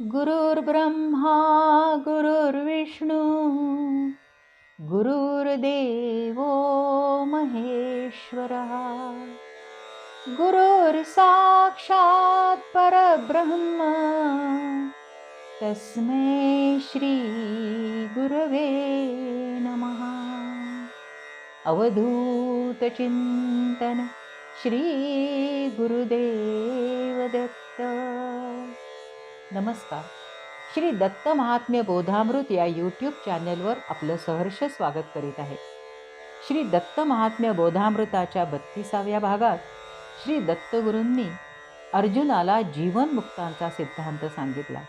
गुरुर्ब्रह्मा गुरुर्विष्णू गुरुर्देवो महेश्वरः गुरुर्साक्षात् परब्रह्म तस्मै श्री गुरवे नमः. अवधूत चिंतन श्री गुरुदेव दत्त. नमस्कार. श्री दत्त महात्म्य बोधामृत या यूट्यूब चॅनलवर आपलं सहर्ष स्वागत करीत आहे. श्री दत्त महात्म्य बोधामृताच्या 32व्या भागात श्री दत्तगुरूंनी अर्जुनाला जीवनमुक्तांचा सिद्धांत सांगितला.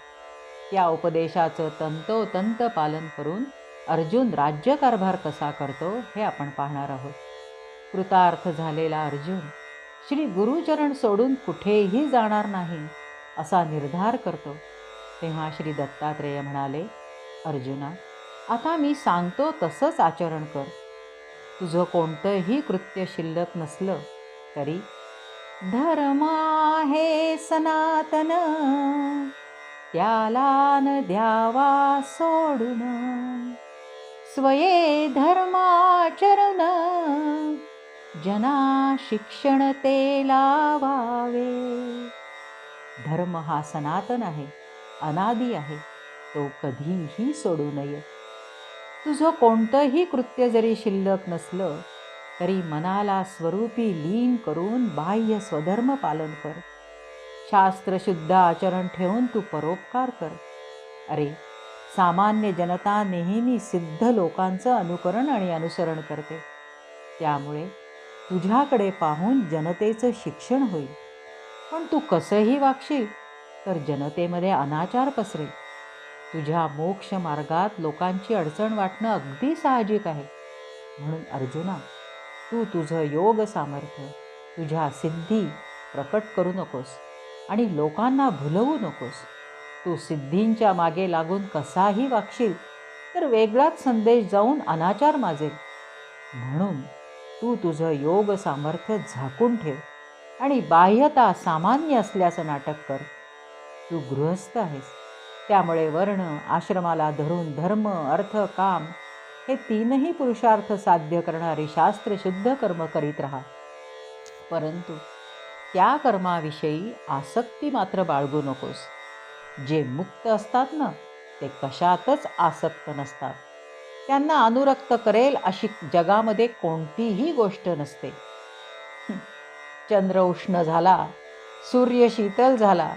त्या उपदेशाचं तंतोतंत पालन करून अर्जुन राज्यकारभार कसा करतो हे आपण पाहणार आहोत. कृतार्थ झालेला अर्जुन श्री गुरुचरण सोडून कुठेही जाणार नाही असा निर्धार करतो. तेव्हा श्री दत्तात्रेय म्हणाले, अर्जुना, आता मी सांगतो तसंच आचरण कर. तुझं कोणतंही कृत्य शिल्लक नसलं तरी धर्म आहे सनातन, त्याला न द्यावा सोडून, स्वये धर्माचरण जना शिक्षण ते लावावे. धर्म हा सनातन आहे, अनादी आहे, तो कधीही सोडू नये. तुझं कोणतंही कृत्य जरी शिल्लक नसलं तरी मनाला स्वरूपी लीन करून बाह्य स्वधर्म पालन कर. शास्त्रशुद्ध आचरण ठेवून तू परोपकार कर. अरे, सामान्य जनता नेहमी सिद्ध लोकांचं अनुकरण आणि अनुसरण करते. त्यामुळे तुझ्याकडे पाहून जनतेचं शिक्षण होईल. पण तू कसंही वागशील तर जनतेमध्ये अनाचार पसरेल. तुझ्या मोक्ष मार्गात लोकांची अडचण वाटणं अगदी साहजिक आहे. म्हणून अर्जुना, तू तुझं योग सामर्थ्य, तुझ्या सिद्धी प्रकट करू नकोस आणि लोकांना भुलवू नकोस. तू सिद्धींच्या मागे लागून कसाही वागशील तर वेगळाच संदेश जाऊन अनाचार माजेल. म्हणून तू तुझं योग सामर्थ्य झाकून ठेव आणि बाह्यता सामान्य असल्याचं नाटक कर. तू गृहस्थ आहेस, त्यामुळे वर्ण आश्रमाला धरून धर्म अर्थ काम हे तीनही पुरुषार्थ साध्य करणारे शास्त्रशुद्ध कर्म करीत राहा. परंतु त्या कर्माविषयी आसक्ती मात्र बाळगू नकोस. जे मुक्त असतात ना, ते कशातच आसक्त नसतात. त्यांना अनुरक्त करेल अशी जगामध्ये कोणतीही गोष्ट नसते. चंद्र उष्ण झाला, सूर्य शीतल झाला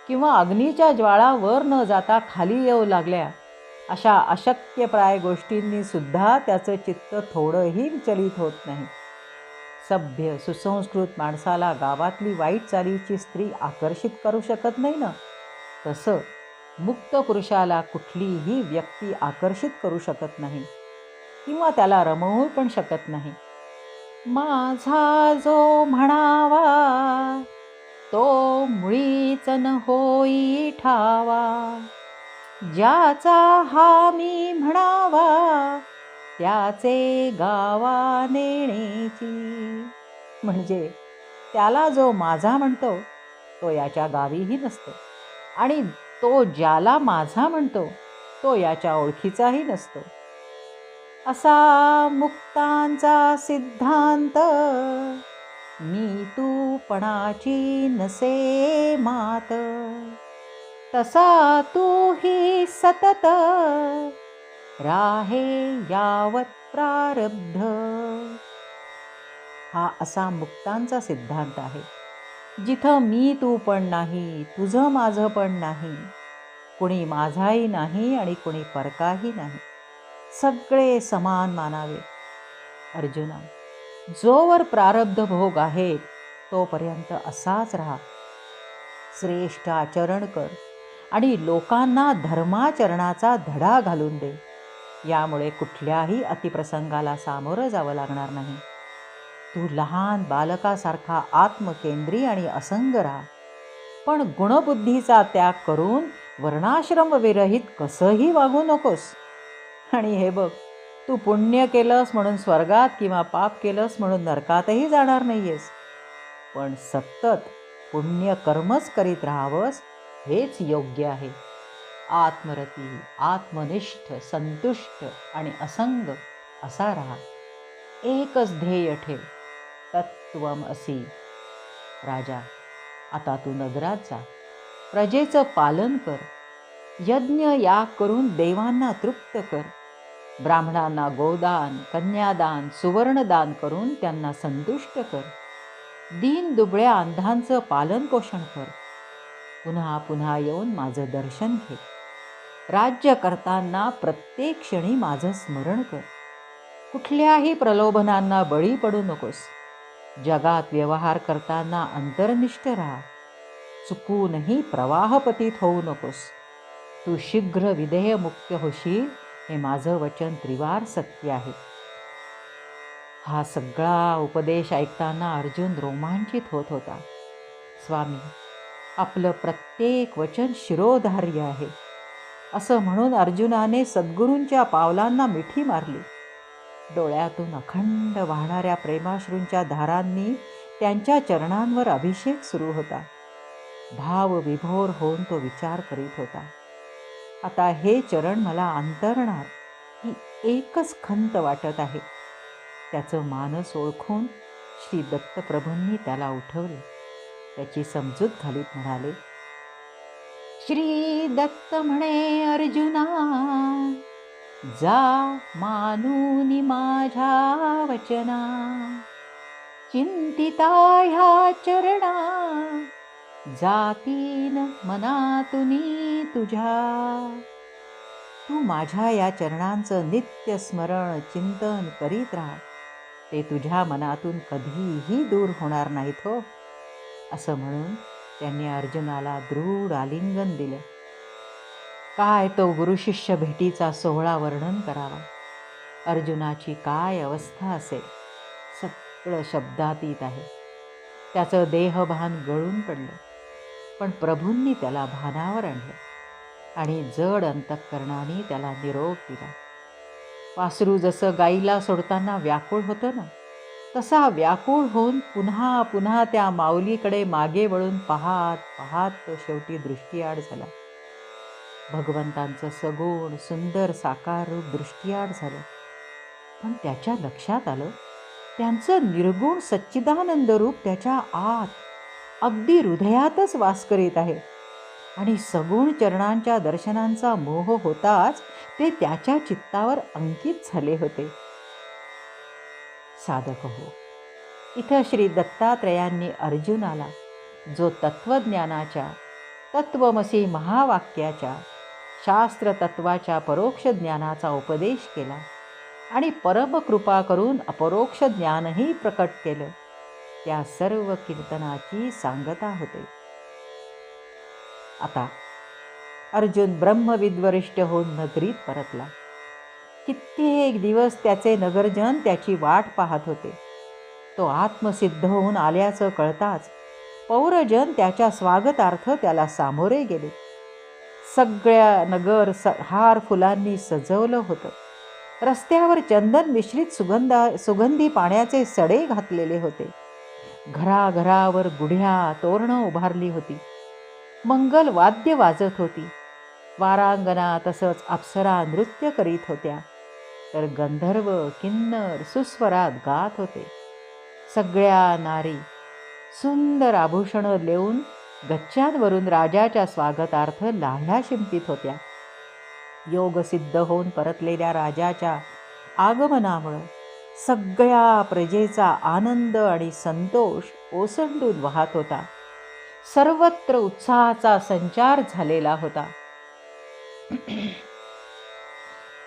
किंवा अग्नीच्या ज्वाळा वर न जाता खाली येऊ लागल्या, अशा अशक्यप्राय गोष्टींनी सुद्धा त्याचं चित्त थोडंही विचलित होत नाही. सभ्य सुसंस्कृत माणसाला गावातली वाईट चालीची स्त्री आकर्षित करू शकत नाही ना, तसं मुक्त पुरुषाला कुठलीही व्यक्ती आकर्षित करू शकत नाही किंवा त्याला रमवू पण शकत नाही. माझा जो म्हणावा तो मुळीच न होई ठावा, ज्याचा हा मी म्हणावा त्याचे गावा नेण्याची. म्हणजे त्याला जो माझा म्हणतो तो याच्या गावीही नसतो आणि तो ज्याला माझा म्हणतो तो याच्या ओळखीचाही नसतो. असा मुक्तांचा सिद्धांत मी तूपणाची नसे मात, तसा तू ही सतत राहे यावत प्रारब्ध. हा असा मुक्तांचा सिद्धांत आहे, जिथं मी तू पण नाही, तुझं माझं पण नाही, कुणी माझाही नाही आणि कुणी परकाही नाही, सगळे समान मानावे. अर्जुना, जोवर प्रारब्ध भोग आहेत तोपर्यंत असाच राहा. श्रेष्ठ आचरण कर आणि लोकांना धर्माचरणाचा धडा घालून दे. यामुळे कुठल्याही अतिप्रसंगाला सामोरं जावं लागणार नाही. तू लहान बालकासारखा आत्मकेंद्री आणि असंग राहा, पण गुणबुद्धीचा त्याग करून वर्णाश्रम विरहित कसंही वागू नकोस. आणि हे बघ, तू पुण्य केलंस म्हणून स्वर्गात किंवा पाप केलंस म्हणून नरकातही जाणार नाहीयेस. पण सतत पुण्य कर्मच करीत राहावंस हेच योग्य आहे. आत्मरती, आत्मनिष्ठ, संतुष्ट आणि असंग असा राहा. एकच ध्येय ठेव, तत्त्वमसि. राजा, आता तू नगरात जा, प्रजेचं पालन कर, यज्ञ याग करून देवांना तृप्त कर, ब्राह्मणांना गोदान, कन्यादान, सुवर्णदान करून त्यांना संतुष्ट कर, दीन दुबळ्या अंधांचं पालन पोषण कर, पुन्हा पुन्हा येऊन माझं दर्शन घे, राज्य करताना प्रत्येक क्षणी माझं स्मरण कर, कुठल्याही प्रलोभनांना बळी पडू नकोस, जगात व्यवहार करताना अंतर्निष्ठ राहा, चुकूनही प्रवाहपतीत होऊ नकोस, तू शीघ्र विदेहमुक्त होशील हे माझं वचन त्रिवार सत्य आहे. हा सगळा उपदेश ऐकताना अर्जुन रोमांचित होत होता. स्वामी, आपलं प्रत्येक वचन शिरोधार्य आहे असं म्हणून अर्जुनाने सद्गुरूंच्या पावलांना मिठी मारली. डोळ्यातून अखंड वाहणाऱ्या प्रेमाश्रूंच्या धारांनी त्यांच्या चरणांवर अभिषेक सुरू होता. भावविभोर होऊन तो विचार करीत होता, आता हे चरण मला अंतरणार ही एकच खंत वाटत आहे. त्याचं मानस ओळखून श्री दत्तप्रभूंनी त्याला उठवले. त्याची समजूत घालीत म्हणाले, श्री दत्त म्हणे अर्जुना, जा मानूनी माझ्या वचना, चिंतिता ह्या चरणा, जातीन मनातुनी तुझ्या. तू माझ्या या चरणांचं नित्य स्मरण चिंतन करीत राहा, ते तुझ्या मनातून कधीही दूर होणार नाहीत हो. असं म्हणून त्यांनी अर्जुनाला दृढ आलिंगन दिलं. काय तो गुरुशिष्य भेटीचा सोहळा वर्णन करावा. अर्जुनाची काय अवस्था असेल, सगळं शब्दातीत आहे. त्याचं देहभान गळून पडलं, पण प्रभूंनी त्याला भानावर आणलं आणि जड अंतःकरणाने त्याला निरोप दिला. वासरू जसं गाईला सोडताना व्याकुळ होतं ना, तसा व्याकुळ होऊन पुन्हा पुन्हा त्या माऊलीकडे मागे वळून पाहत पाहत तो शेवटी दृष्टीआड झाला. भगवंतांचं सगुण सुंदर साकार रूप दृष्टीआड झालं, पण त्याच्या लक्षात आलं त्यांचं निर्गुण सच्चिदानंद रूप त्याच्या आत अगदी हृदयातच वास करीत आहे आणि सगुण चरणांच्या दर्शनांचा मोह होताच ते त्याच्या चित्तावर अंकित झाले होते. साधक हो, इथं श्री दत्तात्रयांनी अर्जुनाला जो तत्वज्ञानाच्या, तत्वमसी महावाक्याच्या, शास्त्र तत्वाच्या परोक्ष ज्ञानाचा उपदेश केला आणि परमकृपा करून अपरोक्ष ज्ञानही प्रकट केलं, त्या सर्व कीर्तनाची सांगता होते. आता अर्जुन ब्रह्मविद्वरिष्ठ होऊन नगरीत परतला. कित्येक दिवस त्याचे नगरजन त्याची वाट पाहत होते. तो आत्मसिद्ध होऊन आल्याचं कळताच पौरजन त्याच्या स्वागतार्थ त्याला सामोरे गेले. सगळ्या नगर हार फुलांनी सजवलं होतं. रस्त्यावर चंदन मिश्रित सुगंधी पाण्याचे सडे घातलेले होते. घराघरावर गुढ्या तोरणं उभारली होती. मंगल वाद्य वाजत होती. वारांगना तसंच अप्सरा नृत्य करीत होत्या, तर गंधर्व किन्नर सुस्वरात गात होते. सगळ्या नारी सुंदर आभूषणं लेऊन गच्च्यांवरून राजाच्या स्वागतार्थ लाह्या शिंपीत होत्या. योगसिद्ध होऊन परतलेल्या राजाच्या आगमनामुळं सगळ्या प्रजेचा आनंद आणि संतोष ओसंडून वाहत होता. सर्वत्र उत्साहाचा संचार झालेला होता.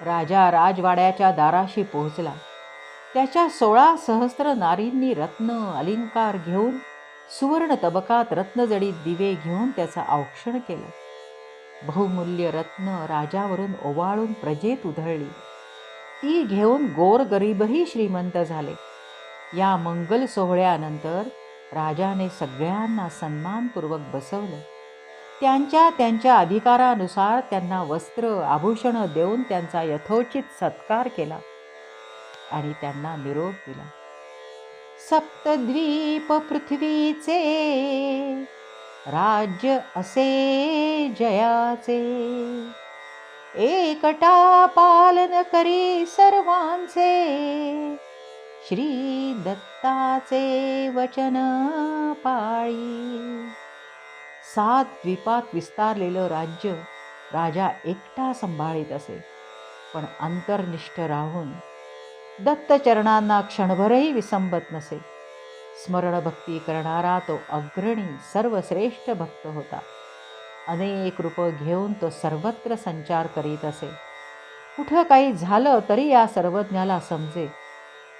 राजा राजवाड्याच्या दाराशी पोहोचला. त्याच्या 16 सहस्त्र नारींनी रत्न अलंकार घेऊन, सुवर्ण तबकात रत्नजडीत दिवे घेऊन त्याचं औक्षण केलं. बहुमूल्य रत्न राजावरून ओवाळून प्रजेत उधळली. ती घेऊन गोरगरीबही श्रीमंत झाले. या मंगल सोहळ्यानंतर राजाने सगळ्यांना सन्मानपूर्वक बसवलं. त्यांच्या त्यांच्या अधिकारानुसार त्यांना वस्त्र आभूषणं देऊन त्यांचा यथोचित सत्कार केला आणि त्यांना निरोप दिला. सप्तद्वीप पृथ्वीचे राज्य असे जयाचे, एकटा पालन करी सर्वांचे, श्री दत्ताचे वचन पाळी. 7 द्वीपात विस्तारलेलं राज्य राजा एकटा सांभाळीत असे, पण अंतर्निष्ठ राहून दत्तचरणांना क्षणभरही विसंबत नसे. स्मरणभक्ती करणारा तो अग्रणी सर्वश्रेष्ठ भक्त होता. अनेक रूपं घेऊन तो सर्वत्र संचार करीत असे. कुठं काही झालं तरी या सर्वज्ञाला समजे.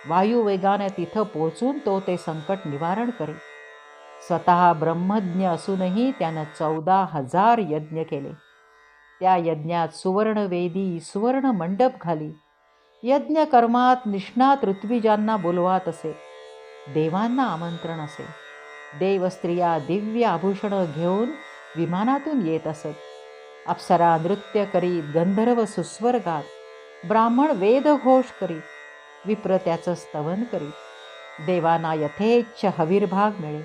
वायुवेगाने तिथं पोचून तो ते संकट निवारण करे. स्वतः ब्रह्मज्ञ असूनही त्यानं 14,000 यज्ञ केले. त्या यज्ञात सुवर्णवेदी सुवर्ण मंडप घाली यज्ञ कर्मात निष्णात ऋत्विजांना बोलवात असे. देवांना आमंत्रण असे. देवस्त्रिया दिव्य आभूषणं घेऊन विमानातून येत असत. अप्सरा नृत्य करीत, गंधर्व सुस्वर गात, ब्राह्मण वेदघोष करीत, विप्र त्याचं स्तवन करीत. देवांना यथेच्छ हविर्भाग मिळे,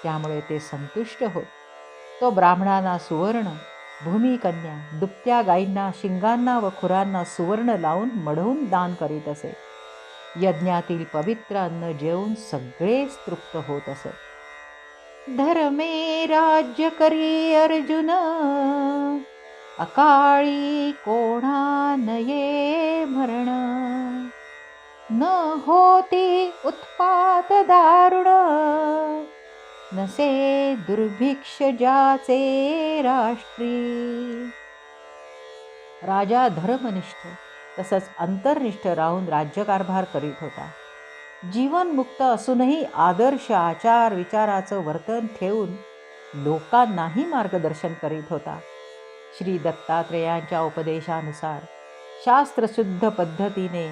त्यामुळे ते संतुष्ट होत. तो ब्राह्मणांना सुवर्ण, भूमिकन्या, दुभत्या गायींना शिंगांना व खुरांना सुवर्ण लावून मढवून दान करीत असे. यज्ञातील पवित्र अन्न जेवून सगळेच तृप्त होत असत. धर्मे राज्य करी अर्जुन, अकाळी कोणा नये मरण. न होती उत्पात दारुण, नसे दुर्भिक्ष ज्याचे राष्ट्री. राजा धर्मनिष्ठ तसंच अंतर्निष्ठ राहून राज्यकारभार करीत होता. जीवनमुक्त असूनही आदर्श आचार विचाराचं वर्तन ठेवून लोकांनाही मार्गदर्शन करीत होता. श्री दत्तात्रेयांच्या उपदेशानुसार शास्त्रशुद्ध पद्धतीने,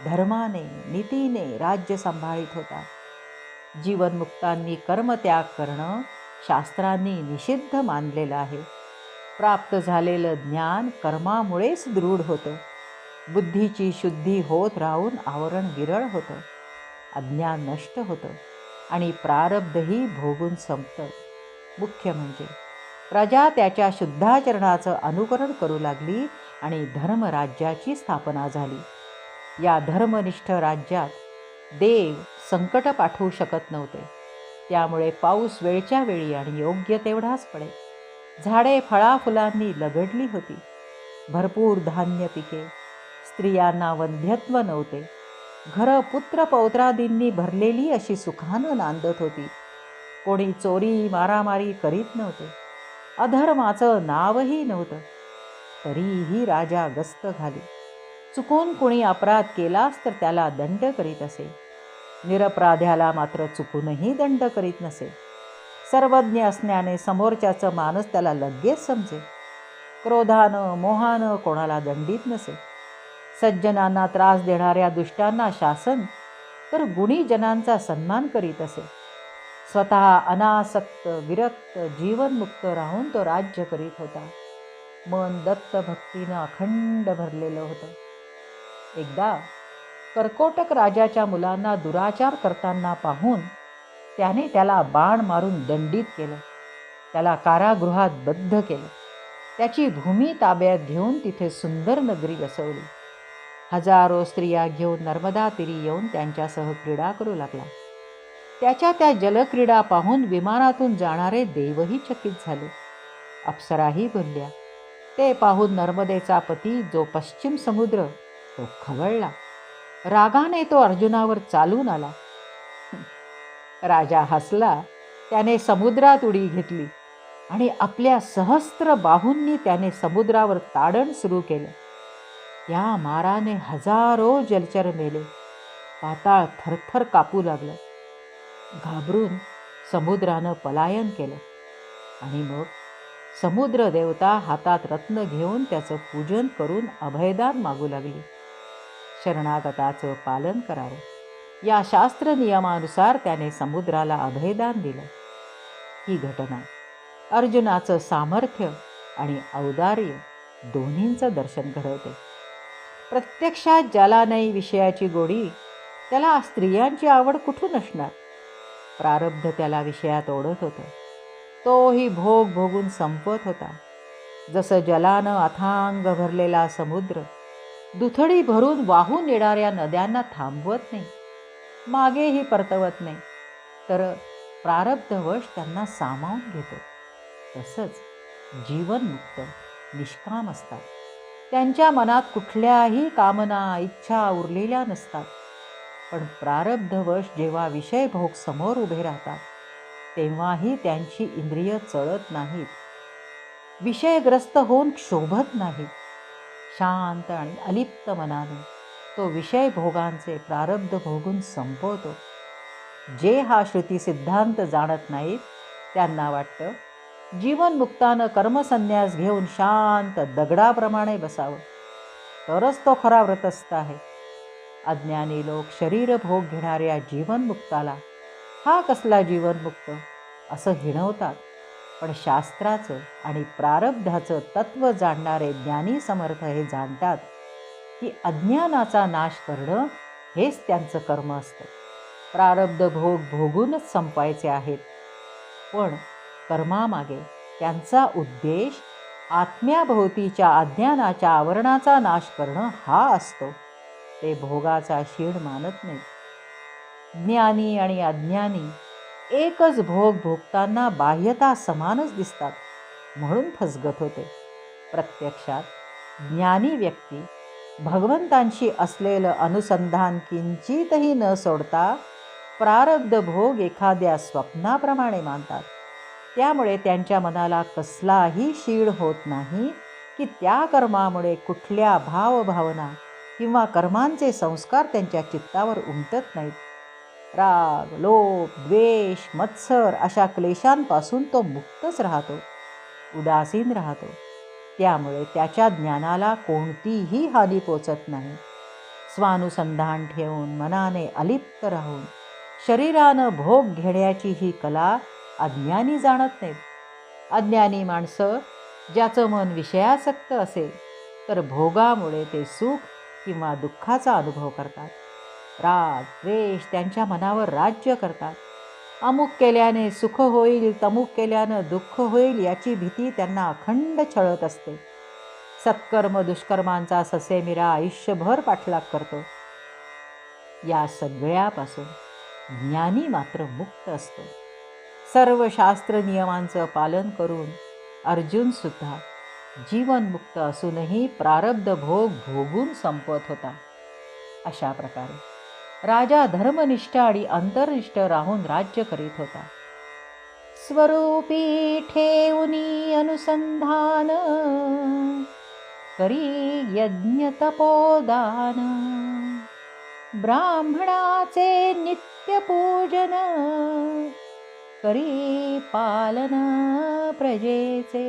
धर्माने, नीतीने राज्य सांभाळीत होता. जीवनमुक्तांनी कर्मत्याग करणं शास्त्रांनी निषिद्ध मानलेलं आहे. प्राप्त झालेलं ज्ञान कर्मामुळेच दृढ होतं. बुद्धीची शुद्धी होत राहून आवरण विरळ होतं, अज्ञान नष्ट होतं आणि प्रारब्धही भोगून संपतं. मुख्य म्हणजे प्रजा त्याच्या शुद्धाचरणाचं अनुकरण करू लागली आणि धर्मराज्याची स्थापना झाली. या धर्मनिष्ठ राज्यात देव संकट पाठवू शकत नव्हते. त्यामुळे पाऊस वेळच्या वेळी आणि योग्य तेवढाच पडे. झाडे फळाफुलांनी लगडली होती. भरपूर धान्य पिके. स्त्रियांना वंध्यत्व नव्हते. घरं पुत्र पौत्रादींनी भरलेली अशी सुखानं नांदत होती. कोणी चोरी मारामारी करीत नव्हते. अधर्माचं नावही नव्हतं. तरीही राजा गस्त घाली. चुकून कोणी अपराध केलास तर त्याला दंड करीत असे. निरपराध्याला मात्र चुकूनही दंड करीत नसे. सर्वज्ञ असण्याने समोरच्याचं मानस त्याला लगेच समजे. क्रोधानं मोहानं कोणाला दंडित नसे. सज्जनांना त्रास देणाऱ्या दुष्टांना शासन तर गुणीजनांचा सन्मान करीत असे. स्वतः अनासक्त विरक्त जीवनमुक्त राहून तो राज्य करीत होता. मन दत्तभक्तीनं अखंड भरलेलं होतं. एकदा कर्कोटक राजाच्या मुलांना दुराचार करताना पाहून त्याने त्याला बाण मारून दंडित केलं. त्याला कारागृहात बद्ध केलं. त्याची भूमी ताब्यात घेऊन तिथे सुंदर नगरी बसवली. हजारो स्त्रिया घेऊन नर्मदा तीरी येऊन त्यांच्यासह क्रीडा करू लागला. त्याच्या त्या जलक्रीडा पाहून विमानातून जाणारे देवही चकित झाले. अप्सराही बोलल्या. ते पाहून नर्मदेचा पती जो पश्चिम समुद्र तो खवळला. रागाने तो अर्जुनावर चालून आला. राजा हसला. त्याने समुद्रात उडी घेतली आणि आपल्या सहस्त्र बाहूंनी त्याने समुद्रावर ताडण सुरू केलं. या माराने हजारो जलचर मेले. पाताळ थरथर कापू लागलं. घाबरून समुद्रानं पलायन केलं आणि मग समुद्र देवता हातात रत्न घेऊन त्याचं पूजन करून अभयदान मागू लागली. शरणागताचं पालन करावं या शास्त्र नियमानुसार त्याने समुद्राला अभयदान दिलं. ही घटना अर्जुनाचं सामर्थ्य आणि औदार्य दोन्हींचं दर्शन घडवते. प्रत्यक्षात ज्याला नाही विषयाची गोडी त्याला स्त्रियांची आवड कुठून असणार. प्रारब्ध त्याला विषयात ओढत होतं. तोही भोग भोगून संपत होता. जसं जलानं अथांग भरलेला समुद्र दुथडी भरून वाहून येणाऱ्या नद्यांना थांबवत नाही, मागेही परतवत नाही, तर प्रारब्धवश त्यांना सामावून घेतो. तसंच जीवनमुक्त निष्काम असतात. त्यांच्या मनात कुठल्याही कामना, इच्छा उरलेल्या नसतात. पण प्रारब्धवश जेव्हा विषयभोग समोर उभे राहतात, तेव्हाही त्यांची इंद्रिय चळत नाहीत, विषयग्रस्त होऊन क्षोभत नाहीत. शांत आणि अलिप्त मनाने तो विषय भोगांचे प्रारब्ध भोगून संपवतो. जे हा श्रुती सिद्धांत जाणत नाहीत, त्यांना वाटतं जीवनमुक्तानं कर्मसन्यास घेऊन शांत दगडाप्रमाणे बसावं, तरच तो खरा व्रतस्थ आहे. अज्ञानी लोक शरीर भोग घेणाऱ्या जीवनमुक्ताला हा कसला जीवनमुक्त असं हिणवतात. पण शास्त्राचं आणि प्रारब्धाचं तत्त्व जाणणारे ज्ञानी समर्थ हे जाणतात की अज्ञानाचा नाश करणं हेच त्यांचं कर्म असतं. प्रारब्ध भोग भोगूनच संपायचे आहेत. पण कर्मामागे त्यांचा उद्देश आत्म्याभोवतीच्या अज्ञानाच्या आवरणाचा नाश करणं हा असतो. ते भोगाचा शीण मानत नाहीत. ज्ञानी आणि अज्ञानी एकच भोग भोगताना बाह्यता समानच दिसतात, म्हणून फसगत होते. प्रत्यक्षात ज्ञानी व्यक्ती भगवंतांशी असलेलं अनुसंधान किंचितही न सोडता प्रारब्ध भोग एखाद्या स्वप्नाप्रमाणे मानतात. त्यामुळे त्यांच्या मनाला कसलाही शीळ होत नाही की त्या कर्मामुळे कुठल्या भावभावना किंवा कर्मांचे संस्कार त्यांच्या चित्तावर उमटत नाहीत. राग, लोभ, द्वेष, मत्सर अशा क्लेशांपासून तो मुक्तच राहतो, उदासीन राहतो. त्यामुळे त्याच्या ज्ञानाला कोणतीही हानी पोचत नाही. स्वानुसंधान ठेवून मनाने अलिप्त राहून शरीरानं भोग घेण्याची ही कला अज्ञानी जाणत नाहीत. अज्ञानी माणसं ज्याचं मन विषयासक्त असेल, तर भोगामुळे ते सुख किंवा दुःखाचा अनुभव करतात. राग, द्वेष त्यांच्या मनावर राज्य करतात. अमुक केल्याने सुख होईल, तमुक केल्यानं दुःख होईल याची भीती त्यांना अखंड छळत असते. सत्कर्म दुष्कर्मांचा ससेमिरा आयुष्यभर पाठलाग करतो. या सगळ्यापासून ज्ञानी मात्र मुक्त असतो. सर्व शास्त्र नियमांचं पालन करून अर्जुनसुद्धा जीवनमुक्त असूनही प्रारब्ध भोग भोगून संपत होता. अशा प्रकारे राजा धर्मनिष्ठ आणि अंतर्निष्ठ राहून राज्य करीत होता. स्वरूपी ठेऊनी अनुसंधान करी यज्ञ तपोदान, ब्राह्मणाचे नित्य पूजन करी पालन प्रजेचे.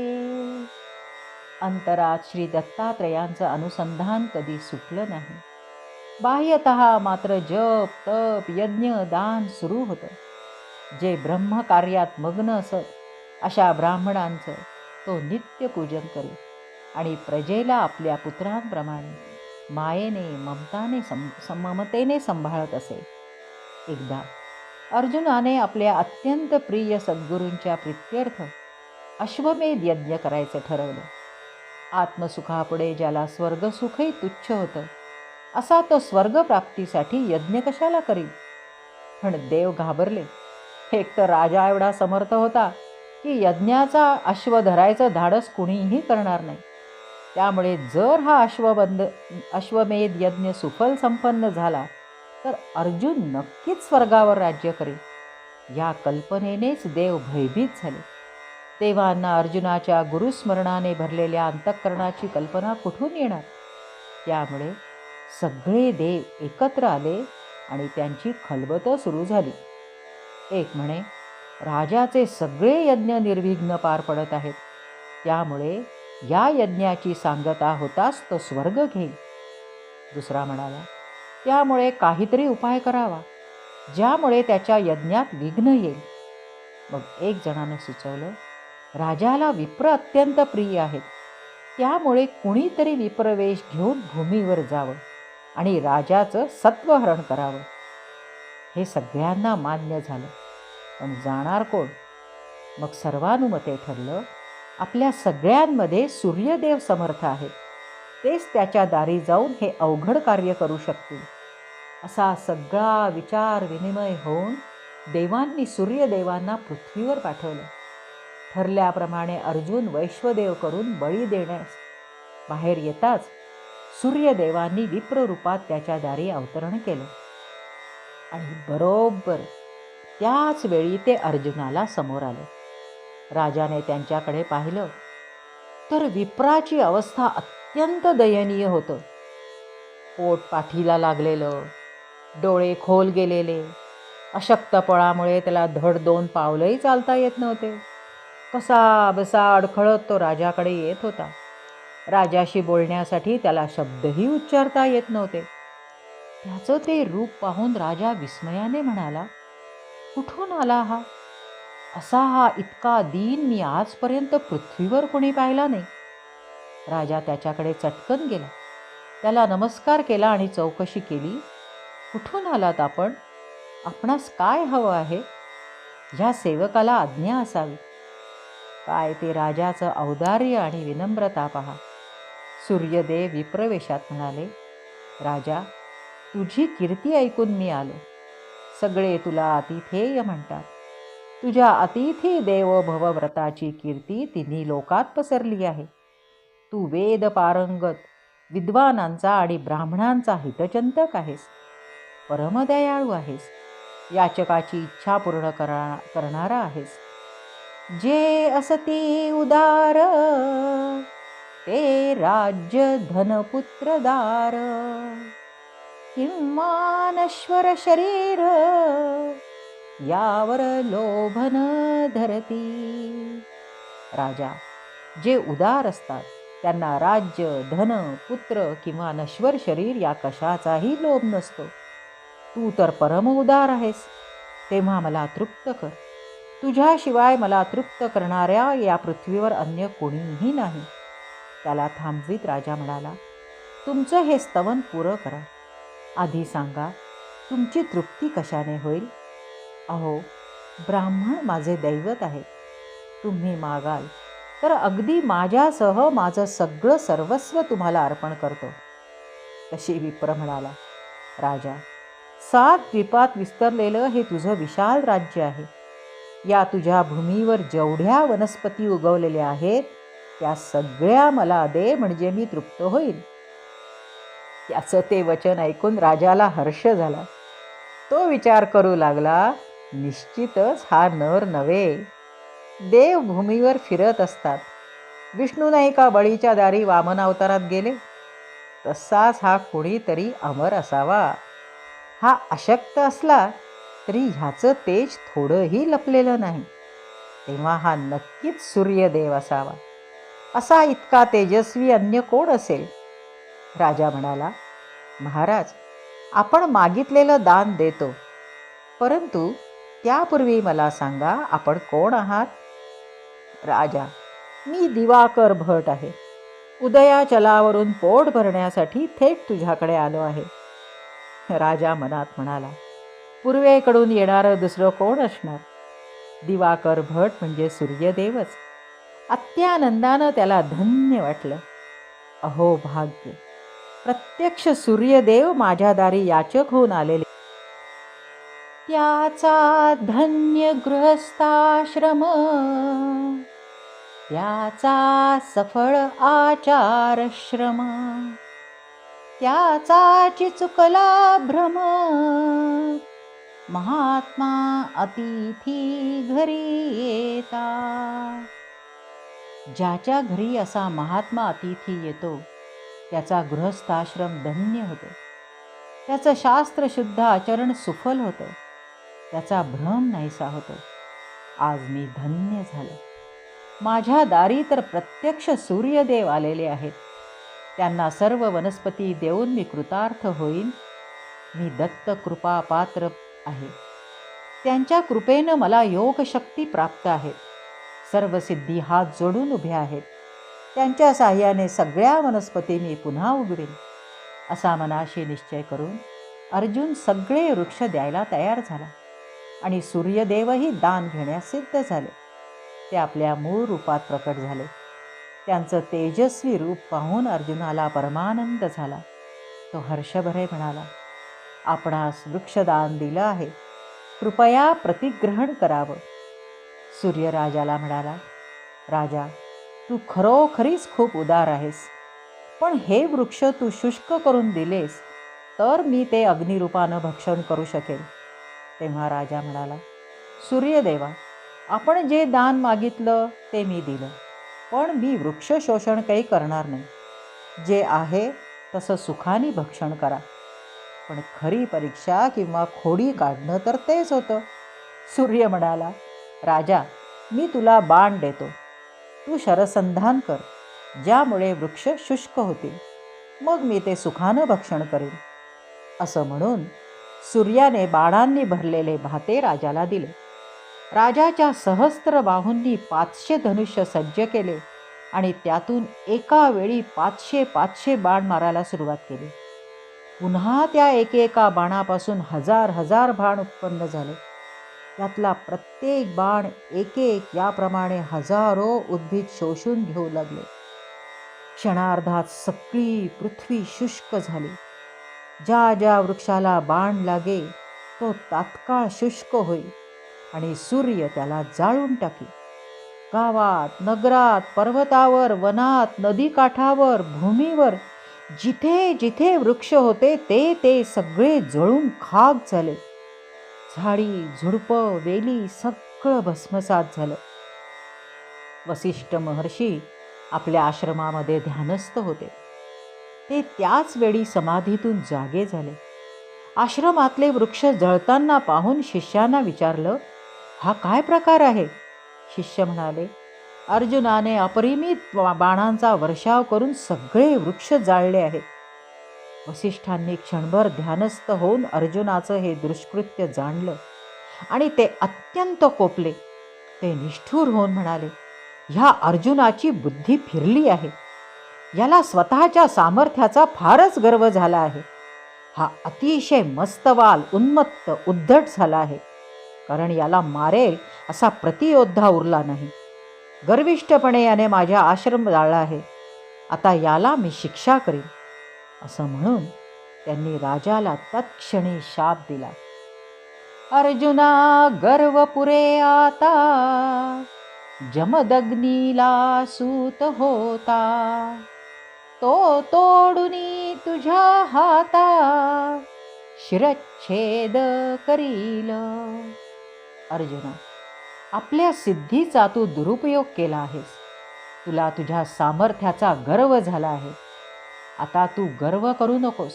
अंतरात श्री दत्तात्रयांचं अनुसंधान कधी सुटलं नाही. बाह्यतः मात्र जप, तप, यज्ञ, दान सुरू होतं. जे ब्रह्मकार्यात मग्न असत अशा ब्राह्मणांचं तो नित्य पूजन करी आणि प्रजेला आपल्या पुत्रांप्रमाणे मायेने, ममतेने सांभाळत असे. एकदा अर्जुनाने आपल्या अत्यंत प्रिय सद्गुरूंच्या प्रीत्यर्थ अश्वमेध यज्ञ करायचं ठरवलं. आत्मसुखापुढे ज्याला स्वर्गसुखही तुच्छ होतं, असा तो स्वर्गप्राप्तीसाठी यज्ञ कशाला करी. पण देव घाबरले. एक तर राजा एवढा समर्थ होता की यज्ञाचा अश्व धरायचं धाडस कुणीही करणार नाही. त्यामुळे जर हा अश्वमेध यज्ञ सुफल संपन्न झाला तर अर्जुन नक्कीच स्वर्गावर राज्य करेल. या कल्पनेनेच देव भयभीत झाले. देवांना अर्जुनाच्या गुरुस्मरणाने भरलेल्या अंतःकरणाची कल्पना कुठून येणार. त्यामुळे सगळे देव एकत्र आले आणि त्यांची खलबत सुरू झाली. एक म्हणे, राजाचे सगळे यज्ञ निर्विघ्न पार पडत आहेत, त्यामुळे या यज्ञाची सांगता होताच तो स्वर्ग घेईल. दुसरा म्हणाला, त्यामुळे काहीतरी उपाय करावा ज्यामुळे त्याच्या यज्ञात विघ्न येईल. मग एक जणानं सुचवलं, राजाला विप्र अत्यंत प्रिय आहेत, त्यामुळे कुणीतरी विप्रवेश घेऊन भूमीवर जावं आणि राजाचं सत्वहरण करावं. हे सगळ्यांना मान्य झालं, पण जाणार कोण. मग सर्वानुमते ठरलं, आपल्या सगळ्यांमध्ये सूर्यदेव समर्थ आहेत, तेच त्याच्या दारी जाऊन हे अवघड कार्य करू शकतील. असा सगळा विचार विनिमय होऊन देवांनी सूर्यदेवांना पृथ्वीवर पाठवलं. ठरल्याप्रमाणे अर्जुन वैश्वदेव करून बळी देण्यास बाहेर येताच सूर्यदेवांनी विप्ररूपात त्याच्या दारी अवतरण केलं आणि बरोबर त्याच वेळी ते अर्जुनाला समोर आले. राजाने त्यांच्याकडे पाहिलं तर विप्राची अवस्था अत्यंत दयनीय होतं. पोट पाठीला लागलेलं, डोळे खोल गेलेले, अशक्तपणामुळे त्याला धड 2 पावलंही चालता येत नव्हते. कसा बसा अडखळत तो राजाकडे येत होता. राजाशी बोलण्यासाठी त्याला शब्दही उच्चारता येत नव्हते. त्याचं ते रूप पाहून राजा विस्मयाने म्हणाला, कुठून आला हा? असा हा इतका दीन मी आजपर्यंत पृथ्वीवर कोणी पाहिला नाही. राजा त्याच्याकडे चटकन गेला, त्याला नमस्कार केला आणि चौकशी केली, कुठून आलात आपण? आपणास काय हवं आहे? ह्या सेवकाला आज्ञा असावी. काय ते राजाचं औदार्य आणि विनम्रता पहा. सूर्यदेव विप्रवेशात म्हणाले, राजा, तुझी कीर्ती ऐकून मी आलो. सगळे तुला अतिथेय म्हणतात. तुझ्या अतिथी देवो भव व्रताची कीर्ती तिन्ही लोकात पसरली आहे. तू वेद पारंगत, विद्वानांचा आणि ब्राह्मणांचा हितचिंतक आहेस. परमदयाळू आहेस. याचकाची इच्छा पूर्ण करणारा आहेस. जे असती उदार ते राज्य धनपुत्रदार, किंवा नश्वर शरीर यावर लोभन धरती. राजा, जे उदार असतात त्यांना राज्य, धन, पुत्र किंवा नश्वर शरीर या कशाचाही लोभ नसतो. तू तर परम उदार आहेस, तेव्हा मला तृप्त कर. तुझ्याशिवाय मला तृप्त करणाऱ्या या पृथ्वीवर अन्य कोणीही नाही. त्याला थांबवीत राजा म्हणाला, तुमचं हे स्तवन पुरं करा. आधी सांगा, तुमची तृप्ती कशाने होईल? अहो, ब्राह्मण माझे दैवत आहे. तुम्ही मागाल तर अगदी माझ्यासह माझं सगळं सर्वस्व तुम्हाला अर्पण करतो. तशी विप्र म्हणाला, राजा, 7 द्वीपात विस्तरलेलं हे तुझं विशाल राज्य आहे. या तुझ्या भूमीवर जेवढ्या वनस्पती उगवलेल्या आहेत त्या सगळ्या मला दे, म्हणजे मी तृप्त होईल. त्याचं ते वचन ऐकून राजाला हर्ष झाला. तो विचार करू लागला, निश्चितच हा नर नव्हे. देव भूमीवर फिरत असतात. विष्णू नाही का बळीच्या दारी वामन अवतारात गेले? तसाच हा कोणीतरी अमर असावा. हा अशक्त असला तरी ह्याचं तेज थोडंही लपलेलं नाही. तेव्हा हा नक्कीच सूर्यदेव असावा. असा इतका तेजस्वी अन्य कोण असेल? राजा म्हणाला, महाराज, आपण मागितलेलं दान देतो, परंतु त्यापूर्वी मला सांगा, आपण कोण आहात? राजा, मी दिवाकर भट आहे. उदयाचलावरून पोट भरण्यासाठी थेट तुझ्याकडे आलो आहे. राजा मनात म्हणाला, पूर्वेकडून येणारं दुसरं कोण असणार? दिवाकर भट म्हणजे सूर्यदेवच. अत्यानंदानं त्याला धन्य वाटलं. अहो भाग्य, प्रत्यक्ष सूर्यदेव माझ्या दारी याचक होऊन आलेले. त्याचा धन्य गृहस्थाश्रम, त्याचा सफळ आचारश्रम, त्याचा चिचुकला भ्रम, महात्मा अतिथी घरी येता. ज्याच्या घरी असा महात्मा अतिथी येतो त्याचा गृहस्थाश्रम धन्य होतो. त्याचं शास्त्रशुद्ध आचरण सुफल होतं. त्याचा भ्रम नाहीसा होतो. आज मी धन्य झालो. माझ्या दारी तर प्रत्यक्ष सूर्यदेव आलेले आहेत. त्यांना सर्व वनस्पती देऊन मी कृतार्थ होईन. मी दत्त कृपा पात्र आहे. त्यांच्या कृपेनं मला योगशक्ती प्राप्त आहे. सर्व सिद्धी हात जोडून उभ्या आहेत. त्यांच्या साह्याने सगळ्या वनस्पती मी पुन्हा उगवेन. असा मनाशी निश्चय करून अर्जुन सगळे वृक्ष द्यायला तयार झाला आणि सूर्यदेवही दान घेण्यास सिद्ध झाले. ते आपल्या मूळ रूपात प्रकट झाले. त्यांचं तेजस्वी रूप पाहून अर्जुनाला परमानंद झाला. तो हर्षभरे म्हणाला, आपणास वृक्षदान दिलं आहे, कृपया प्रतिग्रहण करावं. सूर्यराजाला म्हणाला, राजा, तू खरोखरीच खूप उदार आहेस, पण हे वृक्ष तू शुष्क करून दिलेस तर मी ते अग्निरूपानं भक्षण करू शकेल. तेव्हा राजा म्हणाला, सूर्यदेवा, आपण जे दान मागितलं ते मी दिलं, पण मी वृक्ष शोषण काही करणार नाही. जे आहे तसं सुखाने भक्षण करा. पण खरी परीक्षा किंवा खोडी काढणं तर तेच होतं. सूर्य म्हणाला, राजा, मी तुला बाण देतो, तू शरसंधान कर, ज्यामुळे वृक्ष शुष्क होतील, मग मी ते सुखानं भक्षण करेन. असं म्हणून सूर्याने बाणांनी भरलेले भाते राजाला दिले. राजाच्या सहस्त्र बाहूंनी 500 धनुष्य सज्ज केले आणि त्यातून एका वेळी 500 बाण मारायला सुरुवात केली. पुन्हा त्या एकेका बाणापासून हजार बाण उत्पन्न झाले. त्यातला प्रत्येक बाण एक याप्रमाणे हजारो उद्भिद शोषून घेऊ लागले. क्षणार्धात सगळी पृथ्वी शुष्क झाली. ज्या ज्या वृक्षाला बाण लागे तो तात्काळ शुष्क होई आणि सूर्य त्याला जाळून टाकी. गावात, नगरात, पर्वतावर, वनात, नदीकाठावर, भूमीवर जिथे जिथे वृक्ष होते ते सगळे जळून खाक झाले. झाडी, झुडपं, वेली सगळं भस्मसात झालं. वसिष्ठ महर्षी आपल्या आश्रमामध्ये ध्यानस्थ होते. ते त्याच वेळी समाधीतून जागे झाले. आश्रमातले वृक्ष जळताना पाहून शिष्यांना विचारलं, हा काय प्रकार आहे? शिष्य म्हणाले, अर्जुनाने अपरिमित बाणांचा वर्षाव करून सगळे वृक्ष जाळले आहेत. वसिष्ठांनी क्षणभर ध्यानस्थ होऊन अर्जुनाचं हे दुष्कृत्य जाणलं आणि ते अत्यंत कोपले. ते निष्ठुर होऊन म्हणाले, ह्या अर्जुनाची बुद्धी फिरली आहे. याला स्वतःच्या सामर्थ्याचा फारच गर्व झाला आहे. हा अतिशय मस्तवाल, उन्मत्त, उद्धट झाला आहे, कारण याला मारेल असा प्रतियोद्धा उरला नाही. गर्विष्ठपणे याने माझ्या आश्रम जाळला आहे. आता याला मी शिक्षा करीन. असं म्हणून त्यांनी राजाला तत्क्षणी शाप दिला. अर्जुना, गर्व पुरे आता, जमदग्नीला सूत होता, तो तोडुनी तुझ्या हाता, शिरच्छेद करील. अर्जुना, आपल्या सिद्धीचा तू दुरुपयोग केला आहेस. तुला तुझ्या सामर्थ्याचा गर्व झाला आहे. आता तू गर्व करू नकोस.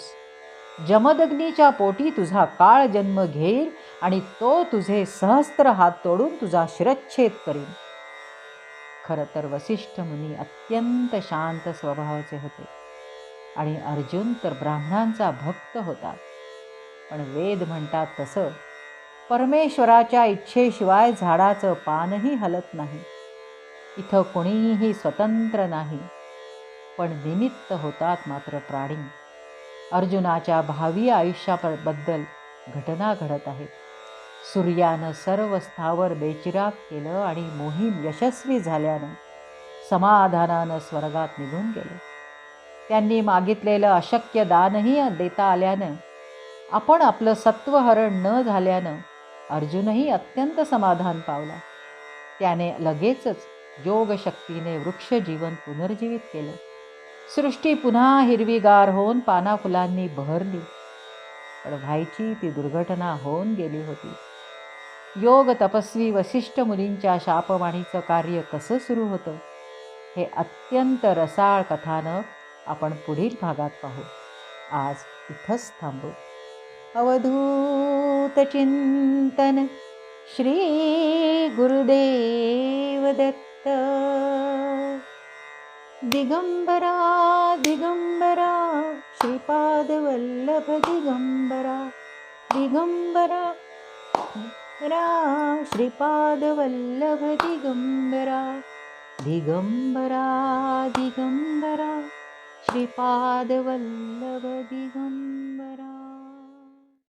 जमदग्नीच्या पोटी तुझा काळ जन्म घेईल आणि तो तुझे सहस्त्र हात तोडून तुझा शिरच्छेद करील. खरं तर वसिष्ठ मुनी अत्यंत शांत स्वभावाचे होते आणि अर्जुन तर ब्राह्मणांचा भक्त होता. पण वेद म्हणतात तसं परमेश्वराच्या इच्छेशिवाय झाडाचं पानही हलत नाही. इथं कोणीही स्वतंत्र नाही, पण निमित्त होतात मात्र प्राणी. अर्जुनाच्या भावी आयुष्याबद्दल घटना घडत आहेत. सूर्यानं सर्व स्थावर बेचिराग केलं आणि मोहीम यशस्वी झाल्यानं समाधानानं स्वर्गात निघून गेले. त्यांनी मागितलेलं अशक्य दानही देता आल्यानं, आपण आपलं सत्वहरण न झाल्यानं अर्जुनही अत्यंत समाधान पावला. त्याने लगेचच योगशक्तीने वृक्षजीवन पुनर्जीवित केलं. सृष्टी पुन्हा हिरवीगार होऊन पानाफुलांनी बहरली. पण व्हायची ती दुर्घटना होऊन गेली होती. योग तपस्वी वसिष्ठ मुनींच्या शापवाणीचं कार्य कसं सुरू होतं हे अत्यंत रसाळ कथानक आपण पुढील भागात पाहू. आज इथंच थांबू. अवधूत चिंतन श्री गुरुदेव दत्त. दिगंबरा दिगंबरा श्रीपाद वल्लभ दिगंबरा. दिगंबरा श्रीपाद वल्लभ दिगंबरा. दिगंबरा दिगंबरा श्रीपाद वल्लभ दिगंबरा.